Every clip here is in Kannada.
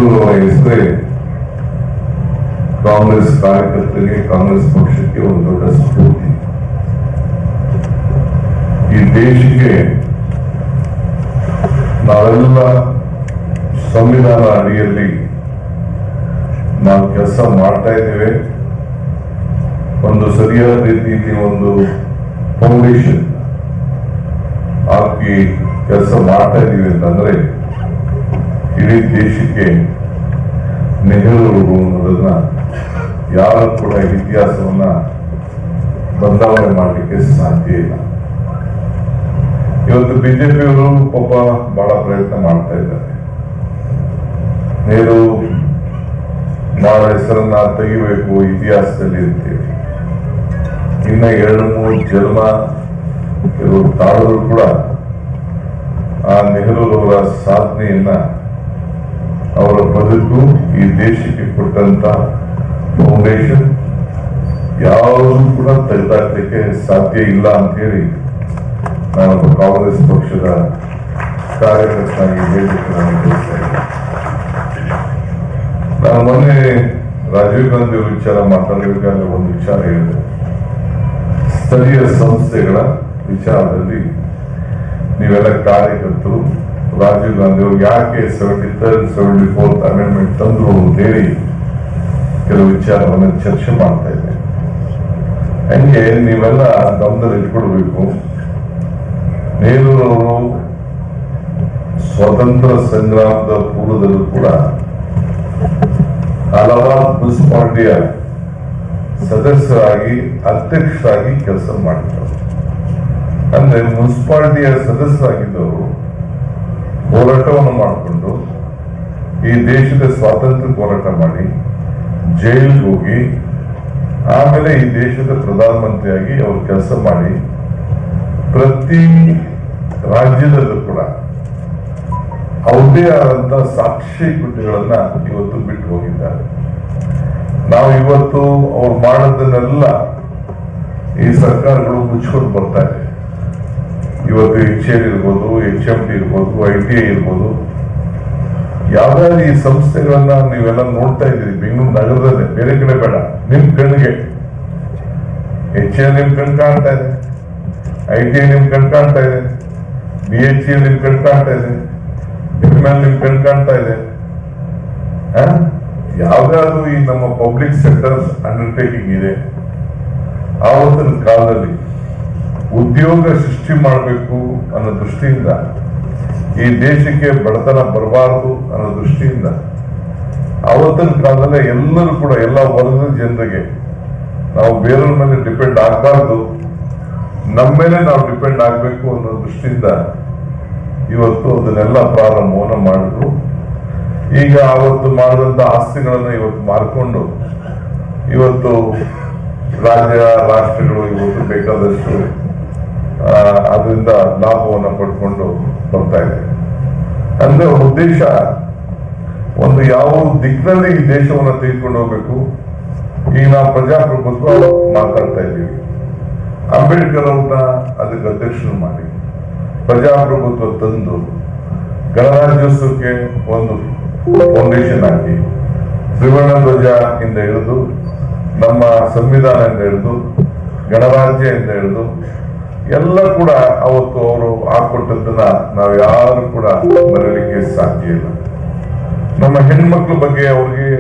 ನೆಹರು ಹೆಸರೇ ಕಾಂಗ್ರೆಸ್ ಕಾರ್ಯಕರ್ತರಿಗೆ, ಕಾಂಗ್ರೆಸ್ ಪಕ್ಷಕ್ಕೆ ಒಂದು ದೊಡ್ಡ ಸ್ಫೂರ್ತಿ. ಈ ದೇಶಕ್ಕೆ ನಾವೆಲ್ಲ ಸಂವಿಧಾನ ಅಡಿಯಲ್ಲಿ ನಾವು ಕೆಲಸ ಮಾಡ್ತಾ ಇದ್ದೇವೆ. ಒಂದು ಸರಿಯಾದ ರೀತಿಯಲ್ಲಿ ಒಂದು ಫೌಂಡೇಶನ್ ಹಾಕಿ ಕೆಲಸ ಮಾಡ್ತಾ ಇದ್ದೀವಿ ಅಂತಂದ್ರೆ ಇಡೀ ದೇಶಕ್ಕೆ ನೆಹರು ಅನ್ನೋದನ್ನ ಯಾರು ಕೂಡ ಇತಿಹಾಸವನ್ನ ಬದಲಾವಣೆ ಮಾಡಲಿಕ್ಕೆ ಸಾಧ್ಯ ಇಲ್ಲ. ಇವತ್ತು ಬಿಜೆಪಿಯವರು ಪಾಪ ಬಹಳ ಪ್ರಯತ್ನ ಮಾಡ್ತಾ ಇದ್ದಾರೆ. ನೆಹರು ಮಾಡೋ ಹೆಸರನ್ನ ತೆಗಿಬೇಕು ಇತಿಹಾಸದಲ್ಲಿ ಅಂತೇಳಿ. ಇನ್ನ 2-3 ಜನ್ಮ ಕೆಲವರು ತಾಳರು ಕೂಡ ಆ ನೆಹರೂರವರ ಸಾಧನೆಯನ್ನ, ಅವರ ಬದುಕು, ಈ ದೇಶಕ್ಕೆ ಕೊಟ್ಟಂತ ಫೌಂಡೇಶನ್ ಯಾವುದೂ ಕೂಡ ತೆಗೆದಾಕ್ಲಿಕ್ಕೆ ಸಾಧ್ಯ ಇಲ್ಲ ಅಂತ ಹೇಳಿ ನಾನೊಬ್ಬ ಕಾಂಗ್ರೆಸ್ ಪಕ್ಷದ ಕಾರ್ಯಕರ್ತನಾಗಿ ಹೇಳಲಿಕ್ಕೆ ನಾನು ಬಯಸ್ತಾ ಇದ್ದೆ. ನಾನು ಮೊನ್ನೆ ರಾಜೀವ್ ಗಾಂಧಿ ಅವರ ವಿಚಾರ ಮಾತಾಡಬೇಕಾದ್ರೆ ಒಂದು ವಿಚಾರ ಹೇಳಿದೆ. ಸ್ಥಳೀಯ ಸಂಸ್ಥೆಗಳ ವಿಚಾರದಲ್ಲಿ ನೀವೆಲ್ಲ ಕಾರ್ಯಕರ್ತರು ರಾಜೀವ್ ಗಾಂಧಿ ಅವರು ಯಾಕೆ 73rd 74th ಅಮೆಂಡ್ಮೆಂಟ್ ತಂದ್ರು ಅಂತ ಹೇಳಿ ಕೆಲವು ವಿಚಾರವನ್ನು ಚರ್ಚೆ ಮಾಡ್ತಾ ಇದೆ. ಹಂಗೆ ನೀವೆಲ್ಲ ಗಮನದಲ್ಲಿ ಇಟ್ಕೊಳ್ಬೇಕು. ನೆಹರೂರವರು ಸ್ವಾತಂತ್ರ್ಯ ಸಂಗ್ರಾಮದ ಪೂರ್ವದಲ್ಲೂ ಕೂಡ ಹಲವಾರು ಮುನ್ಸಿಪಾಲಿಟಿಯ ಸದಸ್ಯರಾಗಿ, ಅಧ್ಯಕ್ಷರಾಗಿ ಕೆಲಸ ಮಾಡಿದ್ದಾರೆ. ಅಂದ್ರೆ ಮುನ್ಸಿಪಾಲಿಟಿಯ ಸದಸ್ಯರಾಗಿದ್ದವರು ಹೋರಾಟವನ್ನು ಮಾಡಿಕೊಂಡು ಈ ದೇಶದ ಸ್ವಾತಂತ್ರ್ಯ ಹೋರಾಟ ಮಾಡಿ ಜೈಲಿಗೆ ಹೋಗಿ ಆಮೇಲೆ ಈ ದೇಶದ ಪ್ರಧಾನಮಂತ್ರಿಯಾಗಿ ಅವರು ಕೆಲಸ ಮಾಡಿ ಪ್ರತಿ ರಾಜ್ಯದಲ್ಲೂ ಕೂಡ ಅವ್ರದೇ ಆದಂತ ಸಾಕ್ಷಿ ಗುಡ್ಡೆಗಳನ್ನ ಇವತ್ತು ಬಿಟ್ಟು ಹೋಗಿದ್ದಾರೆ. ನಾವು ಇವತ್ತು ಅವ್ರು ಮಾಡೋದನ್ನೆಲ್ಲ ಈ ಸರ್ಕಾರಗಳು ಮುಚ್ಕೊಂಡು ಬರ್ತಾ ಇದೆ. ಇವತ್ತು HAL ಇರ್ಬೋದು, HMT ಇರ್ಬೋದು, ITI ಇರ್ಬೋದು, ಯಾವ್ದಾದ್ರು ಈ ಸಂಸ್ಥೆಗಳನ್ನ ನೀವೆಲ್ಲ ನೋಡ್ತಾ ಇದ್ದೀರಿ ಬೆಂಗಳೂರು ನಗರದಲ್ಲೇ, ಬೇರೆ ಕಡೆ ಬೇಡ, ನಿಮ್ ಕಣ್ಣಿಗೆ. HAL ನಿಮ್ ಕಣ್ ಕಾಣ್ತಾ ಇದೆ, ITI ನಿಮ್ ಕಣ್ ಕಾಣ್ತಾ ಇದೆ, BHEL ನಿಮ್ ಕಣ್ ಕಾಣ್ತಾ ಇದೆ, BML ನಿಮ್ ಕಣ್ ಕಾಣ್ತಾ ಇದೆ. ಯಾವ್ದಾದ್ರು ಈ ನಮ್ಮ ಪಬ್ಲಿಕ್ ಸೆಕ್ಟರ್ ಅಂಡರ್ಟೇಕಿಂಗ್ ಇದೆ. ಆವತ್ತಿನ ಕಾಲದಲ್ಲಿ ಉದ್ಯೋಗ ಸೃಷ್ಟಿ ಮಾಡಬೇಕು ಅನ್ನೋ ದೃಷ್ಟಿಯಿಂದ, ಈ ದೇಶಕ್ಕೆ ಬಡತನ ಬರಬಾರದು ಅನ್ನೋ ದೃಷ್ಟಿಯಿಂದ ಆವತ್ತಿನ ಕಾಲದಲ್ಲೇ ಎಲ್ಲರೂ ಕೂಡ, ಎಲ್ಲ ವರ್ಗದ ಜನರಿಗೆ ನಾವು ಬೇರೆಯವ್ರ ಮೇಲೆ ಡಿಪೆಂಡ್ ಆಗಬಾರ್ದು, ನಮ್ಮ ಮೇಲೆ ನಾವು ಡಿಪೆಂಡ್ ಆಗಬೇಕು ಅನ್ನೋ ದೃಷ್ಟಿಯಿಂದ ಇವತ್ತು ಅದನ್ನೆಲ್ಲ ಪ್ರಾರಂಭವನ್ನು ಮಾಡಿದ್ರು. ಈಗ ಅವತ್ತು ಮಾಡಿದಂತ ಆಸ್ತಿಗಳನ್ನ ಇವತ್ತು ಮಾರ್ಕೊಂಡು ಇವತ್ತು ರಾಷ್ಟ್ರಗಳು ಇವತ್ತು ಬೇಕಾದಷ್ಟು ಅದರಿಂದ ಲಾಭವನ್ನು ಪಡ್ಕೊಂಡು ಬರ್ತಾ ಇದೆ. ಅಂದ್ರೆ ಉದ್ದೇಶ ಒಂದು ಯಾವ ದಿಕ್ಕಿನಲ್ಲಿ ಈ ದೇಶವನ್ನು ತೆಗೆದುಕೊಂಡು ಹೋಗ್ಬೇಕು. ಈಗ ನಾವು ಪ್ರಜಾಪ್ರಭುತ್ವ ಮಾತಾಡ್ತಾ ಇದ್ದೀವಿ. ಅಂಬೇಡ್ಕರ್ ಅವ್ರನ್ನ ಅದಕ್ಕೆ ಅಧ್ಯಕ್ಷರು ಮಾಡಿ ಪ್ರಜಾಪ್ರಭುತ್ವ ತಂದು ಗಣರಾಜ್ಯೋತ್ಸವಕ್ಕೆ ಒಂದು ಫೌಂಡೇಶನ್ ಹಾಕಿ ತ್ರಿವರ್ಣ ಧ್ವಜ ಇಂದ ಹಿಡಿದು, ನಮ್ಮ ಸಂವಿಧಾನದಿಂದ ಹಿಡಿದು, ಗಣರಾಜ್ಯ ಇಂದ ಹಿಡಿದು ಎಲ್ಲ ಕೂಡ ಅವತ್ತು ಅವರು ಹಾಕೊಟ್ಟದನ್ನ ನಾವು ಯಾರು ಕೂಡ ಮರೆಯಲಿಕ್ಕೆ ಸಾಧ್ಯ ಇಲ್ಲ. ನಮ್ಮ ಹೆಣ್ಮಕ್ಳ ಬಗ್ಗೆ ಅವ್ರಿಗೆ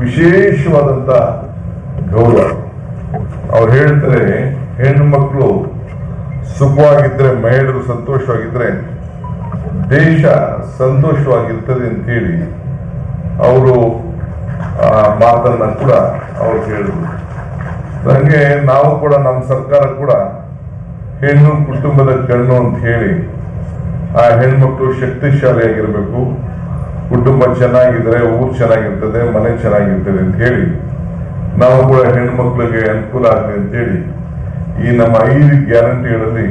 ವಿಶೇಷವಾದಂತ ಗೌರವ. ಅವ್ರು ಹೇಳ್ತಾರೆ, ಹೆಣ್ಮಕ್ಳು ಸುಖವಾಗಿದ್ರೆ, ಮಹಿಳೆಯರು ಸಂತೋಷವಾಗಿದ್ರೆ ದೇಶ ಸಂತೋಷವಾಗಿರ್ತದೆ ಅಂತೇಳಿ ಅವರು ಮಾತನ್ನ ಕೂಡ ಅವ್ರು ಹೇಳಿದ್ರು. ಹಂಗೆ ನಾವು ಕೂಡ ನಮ್ಮ ಸರ್ಕಾರ ಕೂಡ ಹೆಣ್ಣು ಕುಟುಂಬದ ಕಣ್ಣು ಅಂತ ಹೇಳಿ ಆ ಹೆಣ್ಮಕ್ಳು ಶಕ್ತಿಶಾಲಿಯಾಗಿರ್ಬೇಕು, ಕುಟುಂಬ ಚೆನ್ನಾಗಿದ್ರೆ ಊರು ಚೆನ್ನಾಗಿರ್ತದೆ, ಮನೆ ಚೆನ್ನಾಗಿರ್ತದೆ ಅಂತ ಹೇಳಿ ನಾವು ಕೂಡ ಹೆಣ್ಮಕ್ಳಿಗೆ ಅನುಕೂಲ ಆಗಲಿ ಅಂತೇಳಿ ಈ ನಮ್ಮ 5 ಗ್ಯಾರಂಟಿಗಳಲ್ಲಿ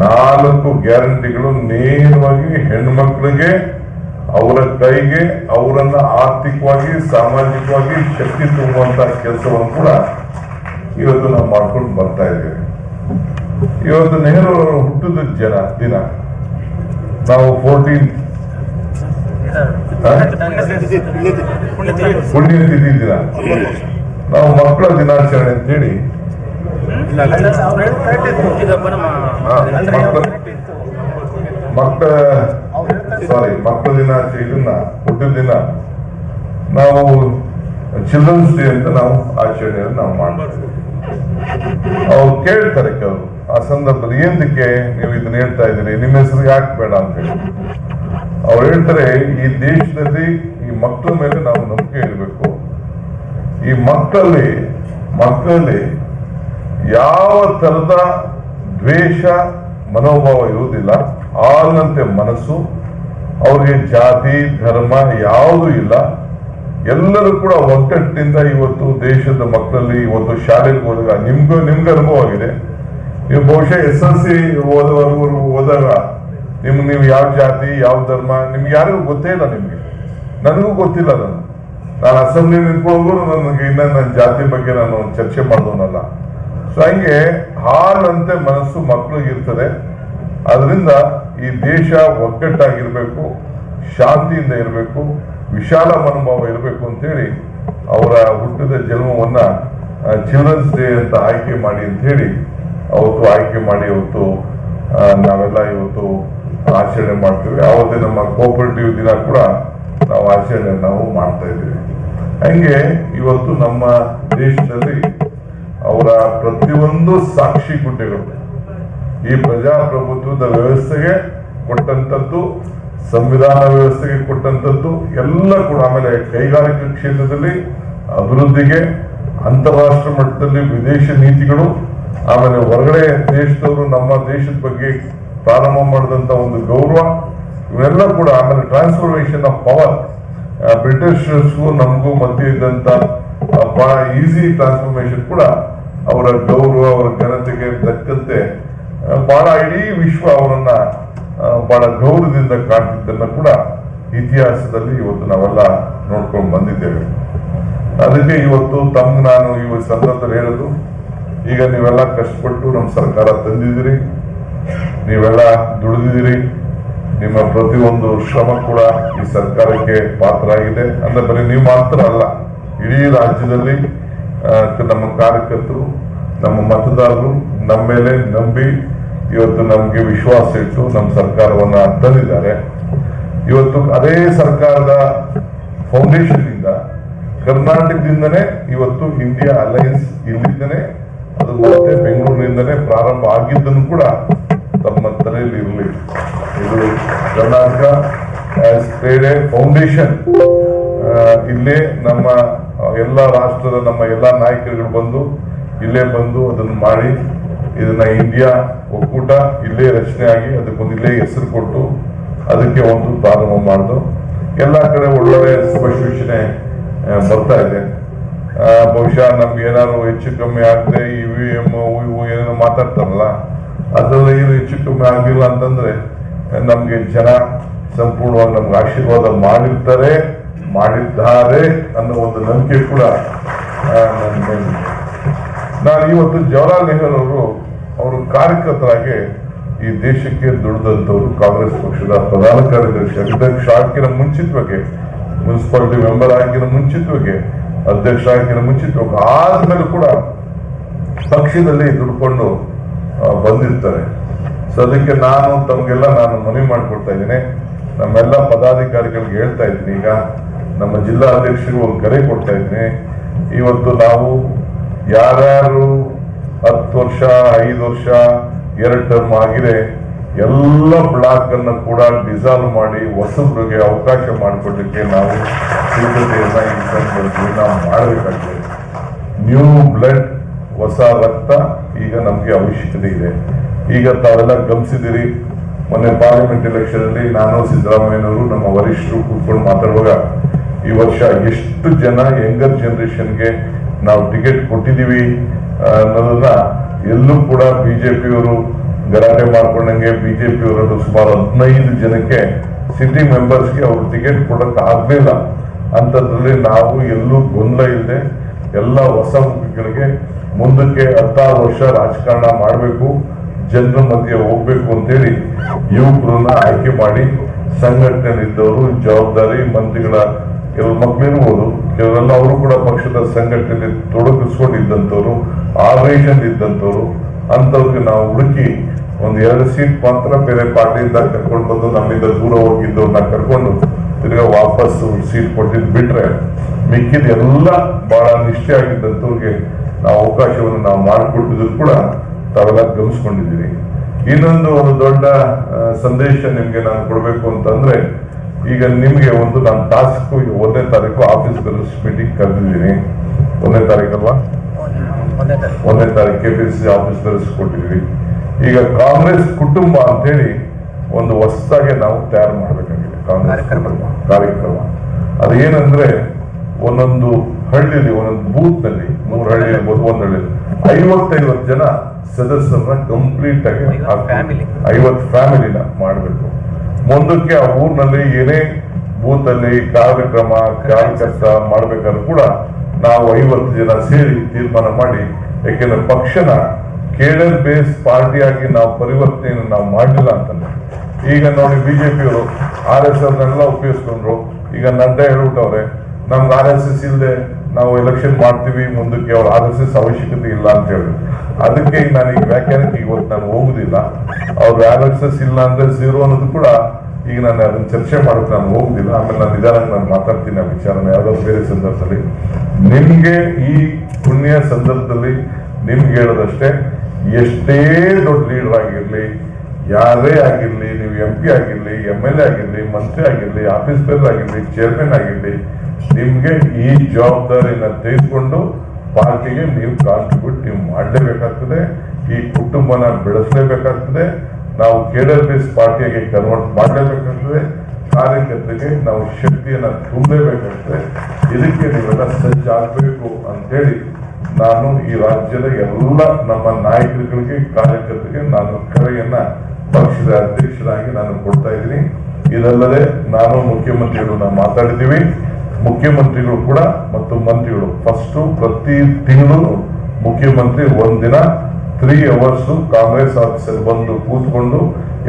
4 ಗ್ಯಾರಂಟಿಗಳು ನೇರವಾಗಿ ಹೆಣ್ಮಕ್ಳಿಗೆ, ಅವರ ಕೈಗೆ, ಅವರನ್ನ ಆರ್ಥಿಕವಾಗಿ, ಸಾಮಾಜಿಕವಾಗಿ ಶಕ್ತಿ ತುಂಬುವಂತ ಕೆಲಸವನ್ನು ಕೂಡ ಇವತ್ತು ನಾವು ಮಾಡ್ಕೊಂಡು ಬರ್ತಾ ಇದ್ದೇವೆ. ಇವತ್ತು ನೆಹರು ಅವರ ಹುಟ್ಟಿದ ದಿನ ನಾವು 14th ಪುಣ್ಯತಿಥಿ ದಿನ ನಾವು ಮಕ್ಕಳ ದಿನಾಚರಣೆ ಅಂತೇಳಿ ಮಕ್ಕಳ ದಿನಾಚರಣೆ ಇದನ್ನ ಹುಟ್ಟಿದ ದಿನ ನಾವು ಚಿಲ್ಡ್ರನ್ಸ್ ಡೇ ಅಂತ ನಾವು ಆಚರಣೆಯನ್ನು ನಾವು ಮಾಡ್ತೀವಿ. ಅವ್ರು ಕೇಳ್ತಾರೆ ಕೆಲವರು ಆ ಸಂದರ್ಭದಲ್ಲಿ ಏನಕ್ಕೆ ನೀವು ಇದನ್ನ ಹೇಳ್ತಾ ಇದ್ದೀರಿ, ನಿಮ್ಮ ಹೆಸರು ಯಾಕೆ ಬೇಡ ಅಂತ ಹೇಳಿ. ಅವ್ರು ಹೇಳ್ತಾರೆ ಈ ದೇಶದಲ್ಲಿ ಈ ಮಕ್ಕಳ ಮೇಲೆ ನಾವು ನಂಬಿಕೆ ಇರಬೇಕು. ಈ ಮಕ್ಕಳಲ್ಲಿ ಯಾವ ತರದ ದ್ವೇಷ ಮನೋಭಾವ ಇರುವುದಿಲ್ಲ. ಆಲ್ನಂತೆ ಮನಸ್ಸು, ಅವ್ರಿಗೆ ಜಾತಿ ಧರ್ಮ ಯಾವುದೂ ಇಲ್ಲ. ಎಲ್ಲರೂ ಕೂಡ ಒಗ್ಗಟ್ಟಿನಿಂದ ಇವತ್ತು ದೇಶದ ಮಕ್ಕಳಲ್ಲಿ ಇವತ್ತು ಶಾಲೆಗೆ ಹೋದಾಗ ನಿಮ್ಗೆ ಅನುಭವ ಆಗಿದೆ. ನೀವು ಬಹುಶಃ SLC ಹೋದಾಗ ನೀವು ಯಾವ ಜಾತಿ ಯಾವ ಧರ್ಮ ನಿಮ್ಗೆ ಯಾರಿಗೂ ಗೊತ್ತೇ ಇಲ್ಲ. ನನಗೂ ಗೊತ್ತಿಲ್ಲ. ನಾನು ಅಸೆಂಬ್ಲಿ ನಿಂತ್ಕೊಳ್ಳೋದು ನನಗೆ ಇನ್ನ ನನ್ನ ಜಾತಿ ಬಗ್ಗೆ ನಾನು ಚರ್ಚೆ ಮಾಡೋನಲ್ಲ. ಸೊ ಹಂಗೆ ಹಾಲಂತೆ ಮನಸ್ಸು ಮಕ್ಕಳಿಗೆ ಇರ್ತದೆ. ಅದರಿಂದ ಈ ದೇಶ ಒಗ್ಗಟ್ಟಾಗಿರ್ಬೇಕು, ಶಾಂತಿಯಿಂದ ಇರಬೇಕು, ವಿಶಾಲ ಮನೋಭಾವ ಇರಬೇಕು ಅಂತೇಳಿ ಅವರ ಹುಟ್ಟಿದ ಜನ್ಮವನ್ನ ಚಿಲ್ಡ್ರನ್ಸ್ ಡೇ ಅಂತ ಆಯ್ಕೆ ಮಾಡಿ ಅಂತ ಹೇಳಿ ಅವತ್ತು ಆಯ್ಕೆ ಮಾಡಿ ಇವತ್ತು ನಾವೆಲ್ಲ ಇವತ್ತು ಆಚರಣೆ ಮಾಡ್ತೀವಿ. ಅವತ್ತೇ ನಮ್ಮ ಕೋಆಪರೇಟಿವ್ ದಿನ ಕೂಡ ನಾವು ಆಚರಣೆ ನಾವು ಮಾಡ್ತಾ ಇದ್ದೀವಿ. ಹಂಗೆ ಇವತ್ತು ನಮ್ಮ ದೇಶದಲ್ಲಿ ಅವರ ಪ್ರತಿಯೊಂದು ಸಾಕ್ಷಿ ಗುಡ್ಡೆಗಳು ಈ ಪ್ರಜಾಪ್ರಭುತ್ವದ ವ್ಯವಸ್ಥೆಗೆ ಕೊಟ್ಟಂತದ್ದು, ಸಂವಿಧಾನ ವ್ಯವಸ್ಥೆಗೆ ಕೊಟ್ಟಂತದ್ದು ಎಲ್ಲ ಕೂಡ. ಆಮೇಲೆ ಕೈಗಾರಿಕಾ ಕ್ಷೇತ್ರದಲ್ಲಿ ಅಭಿವೃದ್ಧಿಗೆ, ಅಂತಾರಾಷ್ಟ್ರೀಯ ಮಟ್ಟದಲ್ಲಿ ವಿದೇಶ ನೀತಿಗಳು, ಆಮೇಲೆ ಹೊರಗಡೆ ದೇಶದವರು ನಮ್ಮ ದೇಶದ ಬಗ್ಗೆ ಪ್ರಾರಂಭ ಮಾಡಿದಂತ ಒಂದು ಗೌರವ, ಇವೆಲ್ಲ ಕೂಡ. ಆಮೇಲೆ ಟ್ರಾನ್ಸ್ಫಾರ್ಮೇಶನ್ ಆಫ್ ಪವರ್, ಬ್ರಿಟಿಷರ್ಸ್ಗೂ ನಮಗೂ ಮಧ್ಯೆ ಇದ್ದಂತ ಬಹಳ ಈಸಿ ಟ್ರಾನ್ಸ್ಫಾರ್ಮೇಶನ್ ಕೂಡ ಅವರ ಗೌರವ, ಅವರ ಘನತೆಗೆ ತಕ್ಕಂತೆ ಬಹಳ ಇಡೀ ವಿಶ್ವ ಅವರನ್ನ ಬಹಳ ಗೌರವದಿಂದ ಕಾಣ್ತಿದ್ದನ್ನ ಕೂಡ ಇತಿಹಾಸದಲ್ಲಿ ಇವತ್ತು ನಾವೆಲ್ಲ ನೋಡ್ಕೊಂಡು ಬಂದಿದ್ದೇವೆ. ಅದಕ್ಕೆ ಇವತ್ತು ನಾನು ಈ ಸಂದರ್ಭದಲ್ಲಿ ಹೇಳೋದು, ಈಗ ನೀವೆಲ್ಲ ಕಷ್ಟಪಟ್ಟು ನಮ್ಮ ಸರ್ಕಾರ ತಂದಿದ್ದೀರಿ, ನೀವೆಲ್ಲ ದುಡಿದಿದ್ದೀರಿ, ನಿಮ್ಮ ಪ್ರತಿಯೊಂದು ಶ್ರಮ ಕೂಡ ಈ ಸರ್ಕಾರಕ್ಕೆ ಪಾತ್ರ ಆಗಿದೆ. ಅಂದ್ರೆ ಬರೀ ನೀವು ಮಾತ್ರ ಅಲ್ಲ, ಇಡೀ ರಾಜ್ಯದಲ್ಲಿ ನಮ್ಮ ಕಾರ್ಯಕರ್ತರು, ನಮ್ಮ ಮತದಾರರು ನಮ್ಮ ಮೇಲೆ ನಂಬಿ ಇವತ್ತು ನಮ್ಗೆ ವಿಶ್ವಾಸ ಇಟ್ಟು ನಮ್ಮ ಸರ್ಕಾರವನ್ನ ತಂದಿದ್ದಾರೆ. ಇವತ್ತು ಅದೇ ಸರ್ಕಾರದ ಫೌಂಡೇಶನ್ ಇಂದ ಕರ್ನಾಟಕದಿಂದನೇ ಇವತ್ತು ಇಂಡಿಯಾ ಅಲಯನ್ಸ್ ಇಲ್ಲಿಂದನೇ, ಅದು ಮತ್ತೆ ಬೆಂಗಳೂರಿನಿಂದನೇ ಪ್ರಾರಂಭ ಆಗಿದ್ದನ್ನು ಕೂಡ ತಮ್ಮ ತಲೆಯಲ್ಲಿ ಇರಲಿ. ಇದು ಕರ್ನಾಟಕ ಫೌಂಡೇಶನ್. ಇಲ್ಲೇ ನಮ್ಮ ಎಲ್ಲ ರಾಷ್ಟ್ರದ ನಮ್ಮ ಎಲ್ಲ ನಾಯಕರುಗಳು ಬಂದು ಇಲ್ಲೇ ಬಂದು ಅದನ್ನು ಮಾಡಿ, ಇದನ್ನ ಇಂಡಿಯಾ ಒಕ್ಕೂಟ ಇಲ್ಲೇ ರಚನೆ ಆಗಿ ಅದಕ್ಕೊಂದು ಇಲ್ಲೇ ಹೆಸರು ಕೊಟ್ಟು ಅದಕ್ಕೆ ಒಂದು ಪ್ರಾರಂಭ ಮಾಡಿದ್ರು. ಎಲ್ಲ ಕಡೆ ಒಳ್ಳೊಳ್ಳೆ ಶುಭ ಸೂಚನೆ ಬರ್ತಾ ಇದೆ. ಬಹುಶಃ ನಮ್ಗೆ ಏನಾದ್ರು ಹೆಚ್ಚು ಕಮ್ಮಿ ಆಗದೆ EVM ಏನೇನೋ ಮಾತಾಡ್ತಾರಲ್ಲ, ಅದರಲ್ಲಿ ಏನು ಹೆಚ್ಚು ಕಮ್ಮಿ ಆಗಿಲ್ಲ ಅಂತಂದ್ರೆ ನಮ್ಗೆ ಜನ ಸಂಪೂರ್ಣವಾಗಿ ನಮ್ಗೆ ಆಶೀರ್ವಾದ ಮಾಡಿದ್ದಾರೆ ಅನ್ನೋ ಒಂದು ನಂಬಿಕೆ ಕೂಡ ನಾನು ಇವತ್ತು ಜವಾಹರ್ಲಾಲ್ ನೆಹರು ಅವರು ಕಾರ್ಯಕರ್ತರಾಗಿ ಈ ದೇಶಕ್ಕೆ ದುಡಿದಂತವರು, ಕಾಂಗ್ರೆಸ್ ಪಕ್ಷದ ಪ್ರಧಾನ ಕಾರ್ಯದರ್ಶಿ, ಅಧ್ಯಕ್ಷ ಆಗಿನ ಮುಂಚಿತವಾಗಿ, ಮುನ್ಸಿಪಾಲಿಟಿ ಮೆಂಬರ್ ಆಗಿನ ಮುಂಚಿತವಾಗಿ, ಅಧ್ಯಕ್ಷ ಆಗಿನ ಮುಂಚಿತವಾಗಿ, ಆದ್ಮೇಲೆ ಕೂಡ ಪಕ್ಷದಲ್ಲಿ ದುಡ್ಕೊಂಡು ಬಂದಿರ್ತಾರೆ. ಸೊ ಅದಕ್ಕೆ ತಮಗೆಲ್ಲ ನಾನು ಮನವಿ ಮಾಡಿಕೊಡ್ತಾ ಇದ್ದೀನಿ, ನಮ್ಮೆಲ್ಲ ಪದಾಧಿಕಾರಿಗಳಿಗೆ ಹೇಳ್ತಾ ಇದ್ದೀನಿ. ಈಗ ನಮ್ಮ ಜಿಲ್ಲಾ ಅಧ್ಯಕ್ಷರಿಗೆ ಒಂದು ಕರೆ ಕೊಡ್ತಾ ಇದ್ದೀನಿ. ಇವತ್ತು ನಾವು ಯಾರ್ಯಾರು 10 ವರ್ಷ 5 ವರ್ಷ 2 ಟರ್ಮ್ ಆಗಿದೆ ಎಲ್ಲ ಬ್ಲಾಕ್ ಅನ್ನು ಕೂಡ ಡಿಸಾಲ್ವ್ ಮಾಡಿ ಹೊಸಬ್ರಿಗೆ ಅವಕಾಶ ಮಾಡಿಕೊಡ್ಲಿಕ್ಕೆ ನಾವು ಸಿದ್ಧತೆಯನ್ನ ಈ ಸಂದರ್ಭದಲ್ಲಿ ನಾವು ಮಾಡಬೇಕಾಗಿದೆ. ನ್ಯೂ ಬ್ಲಡ್, ಹೊಸ ರಕ್ತ ಈಗ ನಮ್ಗೆ ಅವಶ್ಯಕತೆ ಇದೆ. ಈಗ ತಾವೆಲ್ಲ ಗಮನಿಸಿದಿರಿ, ಮೊನ್ನೆ ಪಾರ್ಲಿಮೆಂಟ್ ಎಲೆಕ್ಷನ್ ಅಲ್ಲಿ ನಾನು ಸಿದ್ದರಾಮಯ್ಯನವರು ನಮ್ಮ ವರಿಷ್ಠರು ಕೂತ್ಕೊಂಡು ಮಾತಾಡುವಾಗ ಈ ವರ್ಷ ಎಷ್ಟು ಜನ ಯಂಗರ್ ಜನರೇಷನ್ಗೆ ನಾವು ಟಿಕೆಟ್ ಕೊಟ್ಟಿದ್ದೀವಿ ಅನ್ನೋದನ್ನ ಎಲ್ಲೂ ಕೂಡ ಬಿಜೆಪಿಯವರು ಗಲಾಟೆ ಮಾಡ್ಕೊಂಡಂಗೆ, ಬಿಜೆಪಿಯವರು ಸುಮಾರು 15 ಜನಕ್ಕೆ ಸಿಟಿ ಮೆಂಬರ್ಸ್ಗೆ ಅವರು ಟಿಕೆಟ್ ಕೊಡಕ್ ಆಗ್ಲಿಲ್ಲ. ಅಂತದ್ರಲ್ಲಿ ನಾವು ಎಲ್ಲೂ ಗೊಂದಲ ಇಲ್ಲದೆ ಎಲ್ಲ ಹೊಸ ಮುಖಗಳಿಗೆ ಮುಂದಕ್ಕೆ 16 ವರ್ಷ ರಾಜಕಾರಣ ಮಾಡಬೇಕು, ಜನರ ಮಧ್ಯೆ ಹೋಗ್ಬೇಕು ಅಂತೇಳಿ ಯುವಕರನ್ನ ಆಯ್ಕೆ ಮಾಡಿ ಸಂಘಟನೆಯಲ್ಲಿದ್ದವರು, ಜವಾಬ್ದಾರಿ ಮಂತ್ರಿಗಳ ಕೆಲವು ಮಕ್ಕಳಿರ್ಬೋದು, ಕೆಲವೆಲ್ಲ ಅವರು ಕೂಡ ಪಕ್ಷದ ಸಂಘಟನೆಯಲ್ಲಿ ತೊಡಗಿಸ್ಕೊಂಡಿದ್ದಂಥವ್ರು, ಆರ್ಗನೈಸೇಷನ್ ಇದ್ದಂಥವ್ರು, ಅಂಥವ್ರಿಗೆ ನಾವು ಹುಡುಕಿ ಒಂದು 2 ಸೀಟ್ ಮಾತ್ರ ಬೇರೆ ಪಾರ್ಟಿಯಿಂದ ಕರ್ಕೊಂಡು ಬಂದು ನಮ್ಮಿಂದ ದೂರ ಹೋಗಿದ್ದವ್ರನ್ನ ಕರ್ಕೊಂಡು ತಿರ್ಗಾ ವಾಪಸ್ ಸೀಟ್ ಕೊಟ್ಟಿದ್ದು ಬಿಟ್ರೆ ಮಿಕ್ಕಿದ ಎಲ್ಲ ಬಹಳ ನಿಷ್ಠೆ ಆಗಿದ್ದಂಥವ್ರಿಗೆ ನಾವು ಅವಕಾಶವನ್ನು ನಾವು ಮಾಡಿಕೊಟ್ಟಿದ್ರು ಕೂಡ ತಾವೆಲ್ಲ ಗಮನಿಸ್ಕೊಂಡಿದ್ದೀರಿ. ಇನ್ನೊಂದು ಒಂದು ದೊಡ್ಡ ಸಂದೇಶ ನಿಮ್ಗೆ ನಾನು ಕೊಡಬೇಕು ಅಂತಂದ್ರೆ, ಈಗ ನಿಮ್ಗೆ ಒಂದು ನಾನು ಟಾಸ್ಕ್ 1ನೇ ತಾರೀಕು ಆಫೀಸ್ ಮೀಟಿಂಗ್ ಕರೆದಿದ್ದೀನಿ. 1ನೇ ತಾರೀಕಲ್ವಾ? 1ನೇ ತಾರೀಕು KPCC ಆಫೀಸ್ ಕೊಟ್ಟಿದ್ವಿ. ಈಗ ಕಾಂಗ್ರೆಸ್ ಕುಟುಂಬ ಅಂತ ಹೇಳಿ ಒಂದು ಹೊಸದಾಗಿ ನಾವು ತಯಾರು ಮಾಡಬೇಕಾಗಿದೆ ಕಾಂಗ್ರೆಸ್ ಕಾರ್ಯಕ್ರಮ. ಅದೇನಂದ್ರೆ ಒಂದೊಂದು ಹಳ್ಳಿಯಲ್ಲಿ, ಒಂದೊಂದು ಬೂತ್ ನಲ್ಲಿ, 3 ಹಳ್ಳಿ ಇರ್ಬೋದು, 1 ಹಳ್ಳಿ 50 ಜನ ಸದಸ್ಯರನ್ನ ಕಂಪ್ಲೀಟ್ ಆಗಿ 50 ಫ್ಯಾಮಿಲಿನ ಮಾಡಬೇಕು. ಮುಂದಕ್ಕೆ ಆ ಊರಿನಲ್ಲಿ ಏನೇ ಬೂತ್ ಅಲ್ಲಿ ಕಾರ್ಯಕರ್ತ ಮಾಡ್ಬೇಕಾದ್ರೂ ಕೂಡ ನಾವು 50 ಜನ ಸೇರಿ ತೀರ್ಮಾನ ಮಾಡಿ, ಯಾಕೆಂದ್ರೆ ಪಕ್ಷನ ಕೇಡರ್ ಬೇಸ್ ಪಾರ್ಟಿಯಾಗಿ ನಾವು ಪರಿವರ್ತನೆಯನ್ನು ನಾವು ಮಾಡಲಿಲ್ಲ ಅಂತಂದ್ರೆ, ಈಗ ನೋಡಿ ಬಿಜೆಪಿಯವರು RSS ಉಪಯೋಗಿಸ್ಕೊಂಡ್ರು. ಈಗ ನಡ್ಡಾ ಹೇಳ್ಬಿಟ್ಟವ್ರೆ, ನಮ್ಗೆ RSS ಇಲ್ಲದೆ ನಾವು ಎಲೆಕ್ಷನ್ ಮಾಡ್ತೀವಿ, ಮುಂದಕ್ಕೆ ಅವ್ರ RSS ಅವಶ್ಯಕತೆ ಇಲ್ಲ ಅಂತ ಹೇಳಿ. ಅದಕ್ಕೆ ನಾನು ಈಗ ವ್ಯಾಖ್ಯಾನಕ್ಕೆ ಇವತ್ತು ನಾನು ಹೋಗುದಿಲ್ಲ. ಅವ್ರು RSS ಇಲ್ಲ ಅಂದ್ರೆ 0 ಅನ್ನೋದು ಕೂಡ ಈಗ ನಾನು ಅದನ್ನ ಚರ್ಚೆ ಮಾಡೋಕೆ ನಾನು ಹೋಗುದಿಲ್ಲ. ಆಮೇಲೆ ನಾನು ನಿಧಾನ ನಾನು ಮಾತಾಡ್ತೀನಿ ಆ ವಿಚಾರನ ಯಾವ್ದಾದ್ರು ಬೇರೆ ಸಂದರ್ಭದಲ್ಲಿ. ನಿಮ್ಗೆ ಈ ಪುಣ್ಯ ಸಂದರ್ಭದಲ್ಲಿ ನಿಮ್ಗೆ ಹೇಳೋದಷ್ಟೇ, ಎಷ್ಟೇ ದೊಡ್ಡ ಲೀಡರ್ ಆಗಿರ್ಲಿ, ಯಾರೇ ಆಗಿರ್ಲಿ, ನೀವು MP ಆಗಿರ್ಲಿ, MLA ಆಗಿರ್ಲಿ, ಮಂತ್ರಿ ಆಗಿರ್ಲಿ, ಆಫೀಸ್ ಬೇರ್ ಆಗಿರ್ಲಿ, ಚೇರ್ಮನ್ ಆಗಿರ್ಲಿ, ನಿಮ್ಗೆ ಈ ಜವಾಬ್ದಾರಿನ ತೆಗೆದುಕೊಂಡು ಪಾರ್ಟಿಗೆ ನೀವು ಕಾಂಟ್ರಿಬ್ಯೂಟ್ ನೀವು ಮಾಡಲೇಬೇಕಾಗ್ತದೆ. ಈ ಕುಟುಂಬನ ಬೆಳೆಸಲೇಬೇಕಾಗ್ತದೆ. ನಾವು ಕೇಡರ್ ಬೇಸ್ ಪಾರ್ಟಿಯಾಗಿ ಕನ್ವರ್ಟ್ ಮಾಡಲೇಬೇಕಾಗ್ತದೆ. ಕಾರ್ಯಕರ್ತರಿಗೆ ನಾವು ಶಕ್ತಿಯನ್ನ ತುಂಬಲೇಬೇಕಾಗ್ತದೆ. ಇದಕ್ಕೆ ನೀವೆಲ್ಲ ಸಜ್ಜಾಗಬೇಕು ಅಂತೇಳಿ ನಾನು ಈ ರಾಜ್ಯದ ಎಲ್ಲ ನಮ್ಮ ನಾಯಕರುಗಳಿಗೆ, ಕಾರ್ಯಕರ್ತರಿಗೆ ನಾನು ಕರೆಯನ್ನ ಪಕ್ಷದ ಅಧ್ಯಕ್ಷರಾಗಿ ನಾನು ಕೊಡ್ತಾ ಇದ್ದೀನಿ. ಇದಲ್ಲದೆ ನಾನು ಮುಖ್ಯಮಂತ್ರಿಗಳು ನಾವು ಮಾತಾಡಿದ್ದೀವಿ. ಮುಖ್ಯಮಂತ್ರಿಗಳು ಕೂಡ ಮತ್ತು ಮಂತ್ರಿಗಳು ಪ್ರತಿ ತಿಂಗಳು ಮುಖ್ಯಮಂತ್ರಿ ಒಂದಿನ 3 hours ಕಾಂಗ್ರೆಸ್ ಆಫೀಸಲ್ಲಿ ಬಂದು ಕೂತ್ಕೊಂಡು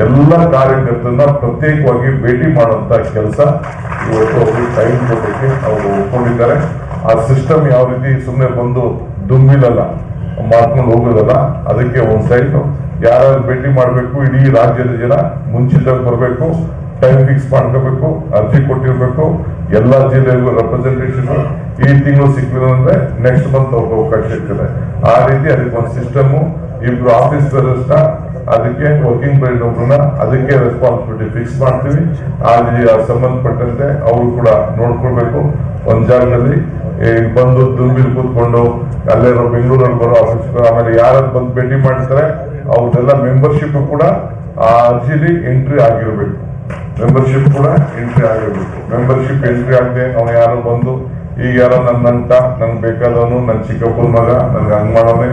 ಎಲ್ಲ ಕಾರ್ಯಕರ್ತರನ್ನ ಪ್ರತ್ಯೇಕವಾಗಿ ಭೇಟಿ ಮಾಡುವಂತ ಕೆಲಸ ಇವತ್ತು ಅವ್ರಿಗೆ ಟೈಮ್ ಕೊಡಲಿಕ್ಕೆ ಅವರು ಒಪ್ಕೊಂಡಿದ್ದಾರೆ. ಆ ಸಿಸ್ಟಮ್ ಯಾವ ರೀತಿ ಸುಮ್ಮನೆ ಬಂದು ದುಂಬಿಲಲ್ಲ ಮಾಡ್ಕೊಂಡು ಹೋಗೋದಲ್ಲ. ಅದಕ್ಕೆ ಒಂದ್ ಸೈಡ್ ಯಾರು ಭೇಟಿ ಮಾಡಬೇಕು, ಇಡೀ ರಾಜ್ಯದ ಜನ ಮುಂಚಿತವಾಗಿ ಬರಬೇಕು, ಟೈಮ್ ಫಿಕ್ಸ್ ಮಾಡ್ಕೋಬೇಕು, ಅರ್ಜಿ ಕೊಟ್ಟಿರ್ಬೇಕು. ಎಲ್ಲಾ ಜಿಲ್ಲೆಗೂ ರೆಪ್ರೆಸೆಂಟೇಷನ್ ಈ ತಿಂಗಳು ಸಿಕ್ಲಿಲ್ಲ ಅಂದ್ರೆ ನೆಕ್ಸ್ಟ್ ಮಂತ್ ಅವ್ರಿಗೆ ಅವಕಾಶ ಇರ್ತದೆ. ಆ ರೀತಿ ಅದಕ್ಕೆ ಒಂದು ಸಿಸ್ಟಮ್, 2 ಆಫೀಸ್ ಬೇರರ್ಸ್ನ ಅದಕ್ಕೆ ವರ್ಕಿಂಗ್ ಪ್ರೆಸಿಡೆಂಟ್ ಒಬ್ಬರನ್ನ ಅದಕ್ಕೆ ರೆಸ್ಪಾನ್ಸಿಬಿಲಿಟಿ ಫಿಕ್ಸ್ ಮಾಡ್ತೀವಿ. ಆ ಸಂಬಂಧಪಟ್ಟಂತೆ ಅವರು ಕೂಡ ನೋಡ್ಕೊಳ್ಬೇಕು. ಒಂದ್ ಜಾಗದಲ್ಲಿ ಬಂದು ದುಂಬಿಲ್ ಕೂತ್ಕೊಂಡು ಅಲ್ಲೇ ಬೆಂಗಳೂರಲ್ಲಿ ಬರೋ ಆಫೀಸ್, ಆಮೇಲೆ ಯಾರು ಬಂದು ಭೇಟಿ ಮಾಡ್ತಾರೆ ಅವ್ರದೆಲ್ಲ ಮೆಂಬರ್ಶಿಪ್ ಕೂಡ ಆ ಅರ್ಜಿಲಿ ಎಂಟ್ರಿ ಆಗಿರ್ಬೇಕು. ಮೆಂಬರ್ಶಿಪ್ ಕೂಡ ಎಂಟ್ರಿ ಆಗಿರ್ಬೇಕು. ಮೆಂಬರ್ಶಿಪ್ ಎಂಟ್ರಿ ಆಗದೆ ಅವ್ನು ಯಾರೋ ಬಂದು ಈಗ ಯಾರೋ ನನ್ನಂತ ನನ್ಗೆ ಬೇಕಾದವನು, ನನ್ನ ಚಿಕ್ಕಪ್ಪನ ಮಗ, ನನ್ಗೆ ಹಂಗ್ ಮಾಡೋನೆ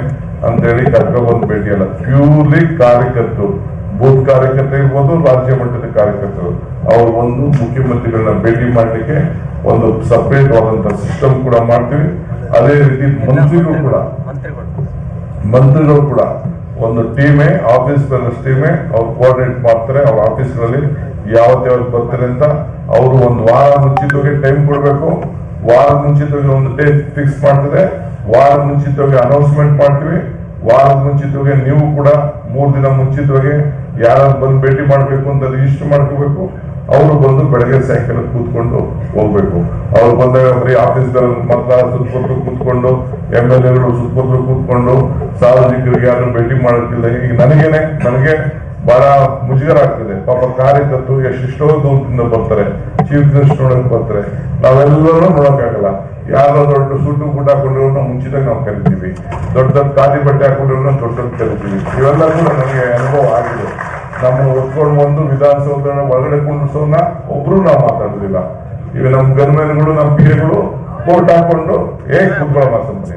ಅಂತೇಳಿ ಕರ್ಕೊಂಡ್ಬಂದು ಭೇಟಿ ಅಲ್ಲ. ಪ್ಯೂರ್ಲಿ ಕಾರ್ಯಕರ್ತರು, ಬೂತ್ ಕಾರ್ಯಕರ್ತ ಇರ್ಬೋದು, ರಾಜ್ಯ ಮಟ್ಟದ ಕಾರ್ಯಕರ್ತರು, ಅವ್ರು ಒಂದು ಮುಖ್ಯಮಂತ್ರಿಗಳನ್ನ ಭೇಟಿ ಮಾಡ್ಲಿಕ್ಕೆ ಒಂದು ಸಪರೇಟ್ ಆದಂತ ಸಿಸ್ಟಮ್ ಕೂಡ ಮಾಡ್ತೀವಿ. ಅದೇ ರೀತಿ ಮಂತ್ರಿಗಳು ಕೂಡ ಒಂದು ಟೀಮೇ, ಆಫೀಸ್ ಟೀಮೇ ಅವ್ರು ಕೋಆರ್ಡಿನೇಟ್ ಮಾಡ್ತಾರೆ. ಅವ್ರ ಆಫೀಸ್ಗಳಲ್ಲಿ ಯಾವತ್ತು ಬರ್ತಾರೆ ಅಂತ ಅವರು ಒಂದು ವಾರ ಮುಂಚಿತವಾಗಿ ಟೈಮ್ ಕೊಡ್ಬೇಕು. ವಾರ ಮುಂಚಿತವಾಗಿ ಒಂದು ಡೇಟ್ ಫಿಕ್ಸ್ ಮಾಡ್ತದೆ. ವಾರ ಮುಂಚಿತವಾಗಿ ಅನೌನ್ಸ್ಮೆಂಟ್ ಮಾಡ್ತೀವಿ. ವಾರದ ಮುಂಚಿತವಾಗಿ ನೀವು ಕೂಡ 3 ದಿನ ಮುಂಚಿತವಾಗಿ ಯಾರು ಬಂದು ಭೇಟಿ ಮಾಡ್ಬೇಕು ಅಂತ ರಿಜಿಸ್ಟರ್ ಮಾಡ್ಕೋಬೇಕು. ಅವರು ಬಂದು ಬೆಳಗ್ಗೆ ಸಾಯಂಕಾಲ ಕೂತ್ಕೊಂಡು ಹೋಗ್ಬೇಕು. ಅವ್ರು ಬಂದಾಗ ಬರೀ ಆಫೀಸ್ಗಳಲ್ಲಿ ಮಾತ್ರ ಸುತ್ತಮುತ್ತಲು ಕೂತ್ಕೊಂಡು, MLAಗಳು ಸುತ್ತಮುತ್ತಲು ಕೂತ್ಕೊಂಡು ಸಾರ್ವಜನಿಕರಿಗೆ ಯಾರು ಭೇಟಿ ಮಾಡೋಕ್ಕಿಲ್ಲ. ಈಗ ನನಗೆ ಬಹಳ ಮುಜುಗರ ಆಗ್ತದೆ. ಪಾಪ ಕಾರ್ಯಕರ್ತರು ಎಷ್ಟೆಷ್ಟೋ ದೂರದಿಂದ ಬರ್ತಾರೆ, ಚೀಫ್ ಮಿನಿಸ್ಟರ್ ನೋಡಕ್ ಬರ್ತಾರೆ. ನಾವೆಲ್ಲರೂ ನೋಡಕ್ಕಾಗಲ್ಲ. ಯಾರೋ ದೊಡ್ಡ ಸೂಟು ಬೂಟ್ ಹಾಕೊಂಡಿರೋನ್ನ ಮುಂಚಿತವಾಗಿ ನಾವು ಕರಿತೀವಿ, ದೊಡ್ಡ ಖಾದಿ ಬಟ್ಟೆ ಹಾಕೊಂಡಿರೋನ್ನ ದೊಡ್ಡ ಕರಿತೀವಿ. ಇವೆಲ್ಲ ಕೂಡ ನನಗೆ ಅನುಭವ ಆಗಿದೆ. ನಮ್ಮನ್ನು ಒತ್ಕೊಂಡು ಬಂದು ವಿಧಾನಸೌಧ ಒಳಗಡೆ ಕುಂಡ್ರಿಸೋನ್ನ ಒಬ್ರು ನಾವು ಮಾತಾಡುದಿಲ್ಲ. ಈಗ ನಮ್ಮ ಗನ್ಮೆನ್ಗಳು, ನಮ್ಮ ಪಿಎಗಳು ಕೋರ್ಟ್ ಹಾಕೊಂಡು ಕೂತ್ಕೊಳ್ಳೋ ಮಾತಂದ್ರೆ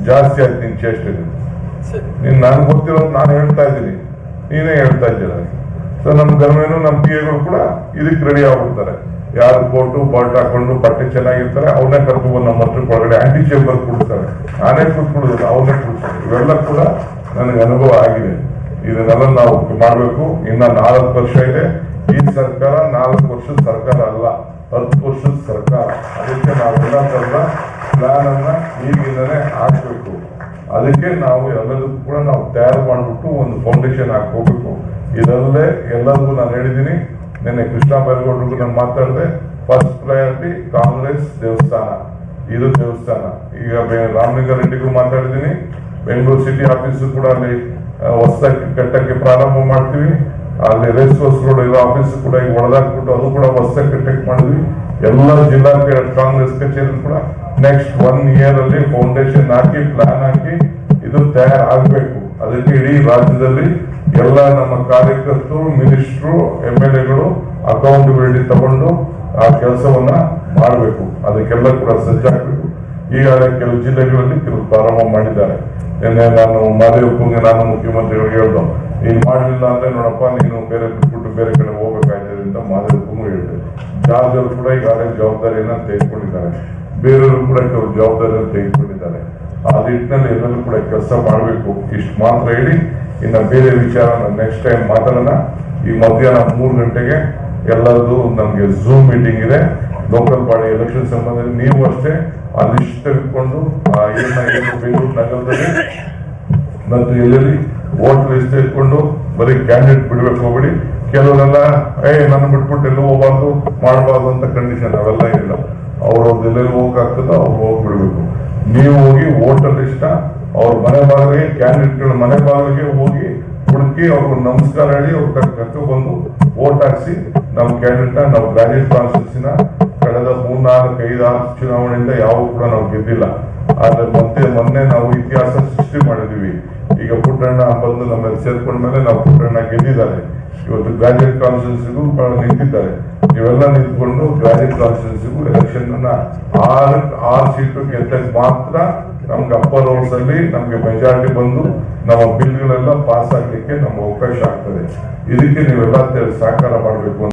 ಜಾಸ್ತಿ ಆಯ್ತು. ನಿನ್ ಚೇಷ್ಟೆ ನೀನ್ ನನ್ಗೆ ಗೊತ್ತಿರೋದು ನಾನು ಹೇಳ್ತಾ ಇದ್ದೀನಿ, ನೀನೇ ಹೇಳ್ತಾ ಇದ್ದೀರ. ಸೊ ನಮ್ಮ ಗನ್ಮೆನು, ನಮ್ಮ ಪಿಎಗಳು ಕೂಡ ಇದಕ್ಕೆ ರೆಡಿ ಆಗ್ಬಿಡ್ತಾರೆ. ಯಾರು ಕೋಟು ಬಾಲ್ಟ್ ಹಾಕೊಂಡು ಬಟ್ಟೆ ಚೆನ್ನಾಗಿರ್ತಾರೆ ಅವ್ರನ್ನೇ ಕರ್ಕೊಂಡು ನಮ್ಮ ಹತ್ರ ಒಳಗಡೆ ಆಂಟಿ ಚೇಂಬರ್ ಕೂಡಿಸ್ತಾರೆ. ನಾನೇ ಕೂತ್ಕೊಳ್ಳೋದಿಲ್ಲ, ಅವ್ರನ್ನೇ ಕೂಡಿಸ್ತಾರೆ. ಇವೆಲ್ಲ ಕೂಡ ನನಗೆ ಅನುಭವ ಆಗಿದೆ. ಇದನ್ನೆಲ್ಲ ನಾವು ಮಾಡಬೇಕು. ಇನ್ನ 4 ವರ್ಷ ಇದೆ. ಈ ಸರ್ಕಾರ 4 ವರ್ಷದ ಸರ್ಕಾರ ಅಲ್ಲ, 10 ವರ್ಷದ ಸರ್ಕಾರ. ಅದಕ್ಕೆ ನಾವೆಲ್ಲ ತರದ ಪ್ಲಾನ್ ಅನ್ನ ಈಗಿಂದನೇ ಹಾಕ್ಬೇಕು. ಅದಕ್ಕೆ ನಾವು ಎಲ್ಲದಕ್ಕೂ ಕೂಡ ನಾವು ತಯಾರು ಮಾಡ್ಬಿಟ್ಟು ಒಂದು ಫೌಂಡೇಶನ್ ಹಾಕೋಬೇಕು. ಇದರಲ್ಲೇ ಎಲ್ಲರಿಗೂ ನಾನು ಹೇಳಿದ್ದೀನಿ, ನಿನ್ನೆ ಕೃಷ್ಣ ಬೈರೇಗೌಡರಿಗೂ ನಾನು ಮಾತಾಡಿದೆ. ಫಸ್ಟ್ ಪ್ರಯಾರಿಟಿ ಕಾಂಗ್ರೆಸ್ ದೇವಸ್ಥಾನ, ಇದು ದೇವಸ್ಥಾನ. ಈಗ ರಾಮಲಿಂಗಾರೆಡ್ಡಿಗೂ ಮಾತಾಡಿದ್ದೀನಿ. ಬೆಂಗಳೂರು ಸಿಟಿ ಆಫೀಸು ಕೂಡ ಅಲ್ಲಿ ಹೊಸದಾಗಿ ಕಟ್ಟಕ್ಕೆ ಪ್ರಾರಂಭ ಮಾಡ್ತೀವಿ. ಅಲ್ಲಿ ರೇಸ್ ಕೋರ್ಸ್ ರೋಡ್ ಇರೋ ಆಫೀಸ್ ಕೂಡ ಈಗ ಒಳದಾಕ್ಬಿಟ್ಟು ಅದು ಕೂಡ ಹೊಸದಾಗಿ ಕಟ್ಟಕ್ಕೆ ಮಾಡಿದ್ವಿ. ಎಲ್ಲ ಜಿಲ್ಲಾ ಕಾಂಗ್ರೆಸ್ ಕಚೇರಿ ಕೂಡ ನೆಕ್ಸ್ಟ್ 1 year ಅಲ್ಲಿ ಫೌಂಡೇಶನ್ ಹಾಕಿ ಪ್ಲಾನ್ ಹಾಕಿ ಇದು ತಯಾರಾಗಬೇಕು. ಅದಕ್ಕೆ ಇಡೀ ರಾಜ್ಯದಲ್ಲಿ ಎಲ್ಲ ನಮ್ಮ ಕಾರ್ಯಕರ್ತರು, ಮಿನಿಸ್ಟ್ರು, MLAಗಳು ಅಕೌಂಟಬಿಲಿಟಿ ತಗೊಂಡು ಆ ಕೆಲಸವನ್ನ ಮಾಡಬೇಕು. ಅದಕ್ಕೆಲ್ಲ ಕೂಡ ಸಜ್ಜಾಗಬೇಕು. ಈಗಾಗಲೇ ಕೆಲವು ಜಿಲ್ಲೆಗಳಲ್ಲಿ ಕೆಲವು ಪ್ರಾರಂಭ ಮಾಡಿದ್ದಾರೆ. ನಿನ್ನೆ ನಾನು ಮಾದೇವಪ್ಪಂಗೆ ನಾನು ಮುಖ್ಯಮಂತ್ರಿಗಳಿಗೆ ಹೇಳ್ದು, ನೀನು ಮಾಡಲಿಲ್ಲ ಅಂದ್ರೆ ನೋಡಪ್ಪ ನೀನು ಬೇರೆ ಬಿಟ್ಬಿಟ್ಟು ಬೇರೆ ಕಡೆ ಹೋಗ್ಬೇಕಾಯ್ತದೆ ಅಂತ ಮಾದೇವಪ್ಪಂಗೂ ಹೇಳಿದೆ. ಜಾರ್ಜರು ಕೂಡ ಈಗಾಗಲೇ ಜವಾಬ್ದಾರಿಯನ್ನ ತೆಗೆದುಕೊಂಡಿದ್ದಾರೆ. ಬೇರೆಯವರು ಕೂಡ ಕೆಲವು ಜವಾಬ್ದಾರಿಯನ್ನು ತೆಗೆದುಕೊಂಡಿದ್ದಾರೆ. ಆ ನಿಟ್ಟಿನಲ್ಲಿ ಎಲ್ಲರೂ ಕೂಡ ಕೆಲಸ ಮಾಡಬೇಕು. ಇಷ್ಟು ಮಾತ್ರ ಹೇಳಿ ಇನ್ನು ಬೇರೆ ವಿಚಾರ ನೆಕ್ಸ್ಟ್ ಟೈಮ್ ಮಾತಾಡೋಣ. ಈ ಮಧ್ಯಾಹ್ನ 3 ಗಂಟೆಗೆ ಎಲ್ಲರದು ನಮ್ಗೆ ಝೂಮ್ ಮೀಟಿಂಗ್ ಇದೆ. ಲೋಕಲ್ ಬಾಡಿ ಎಲೆಕ್ಷನ್ ಸಂಬಂಧದಲ್ಲಿ ನೀವು ಅಷ್ಟೇ ಆ ಲಿಸ್ಟ್ ತೆಗೆದುಕೊಂಡು ಏನು ಬೆಂಗಳೂರು ನಗರದಲ್ಲಿ ಮತ್ತು ಎಲ್ಲೆಲ್ಲಿ ವೋಟ್ ಲಿಸ್ಟ್ ತೆಗೆದುಕೊಂಡು ಬರೀ ಕ್ಯಾಂಡಿಡೇಟ್ ಬಿಡ್ಬೇಕು ಹೋಗ್ಬೇಡಿ. ಕೆಲವರೆಲ್ಲ ನನ್ನ ಬಿಟ್ಬಿಟ್ಟು ಎಲ್ಲೂ ಹೋಗ್ಬಾರ್ದು ಮಾಡಬಾರ್ದು ಅಂತ ಕಂಡೀಷನ್ ಅವೆಲ್ಲ ಇಲ್ಲ. ಅವ್ರವ್ರದ್ದು ಎಲ್ಲೆಲ್ಲಿ ಹೋಗಕ್ಕಾಗ್ತದೋ ಅವ್ರು ಹೋಗ್ಬಿಡ್ಬೇಕು. ನೀವು ಹೋಗಿ ವೋಟರ್ ಲಿಸ್ಟ್ ಅವ್ರ ಮನೆ ಬಾಗಿಲಿಗೆ, ಕ್ಯಾಂಡಿಡೇಟ್ಗಳ ಮನೆ ಬಾಗಿಲಿಗೆ ಹೋಗಿ ಹುಡುಕಿ ಅವ್ರಿಗೆ ನಮಸ್ಕಾರ ಹೇಳಿ ಅವ್ರ ಕರ್ಕೊಂಡು ಬಂದು ವೋಟ್ ಹಾಕ್ಸಿ ನಮ್ಮ ಕ್ಯಾಂಡಿಡೇಟ್ ನಾವು ಗ್ರಾಜುಯೇಟ್ ಕಾನ್ಸ್ಟಿಟ್ಯೂನ್ಸಿನ ಕಳೆದ 3, 4, 5, 6 ಚುನಾವಣೆಯಿಂದ ಯಾವ ಕೂಡ ನಾವು ಗೆದ್ದಿಲ್ಲ. ಆದ್ರೆ ಮೊನ್ನೆ ನಾವು ಇತಿಹಾಸ ಸೃಷ್ಟಿ ಮಾಡಿದೀವಿ. ಈಗ ಪುಟ್ಟಣ್ಣ ಬಂದು ನಮ್ಮಲ್ಲಿ ಸೇರ್ಕೊಂಡ್ಮೇಲೆ ನಾವು ಪುಟ್ಟಣ್ಣ ಗೆದ್ದಿದ್ದಾರೆ. ಇವತ್ತು ಗ್ರಾಜುಯೇಟ್ ಕಾನ್ಸ್ಟಿಟ್ಯೂನ್ಸಿಗೂ ನಿಂತಿದ್ದಾರೆ. ಇವೆಲ್ಲ ನಿಂತ್ಕೊಂಡು ಗ್ರಾಜುಯೇಟ್ ಕಾನ್ಸ್ಟಿಟ್ಯೂನ್ಸಿಗೂ ಎಲೆಕ್ಷನ್ ಅನ್ನ 6 ಸೀಟು ಗೆದ್ದಾಗ ಮಾತ್ರ ನಮ್ಗೆ ಅಪ್ಪರ್ ಹೌಸ್ ಅಲ್ಲಿ ನಮ್ಗೆ ಮೆಜಾರಿಟಿ ಬಂದು ನಮ್ಮ ಬಿಲ್ಗಳೆಲ್ಲ ಪಾಸ್ ಆಗ್ಲಿಕ್ಕೆ ನಮ್ಗೆ ಅವಕಾಶ ಆಗ್ತದೆ. ಇದಕ್ಕೆ ನೀವೆಲ್ಲ ಸಹಕಾರ ಮಾಡಬೇಕು.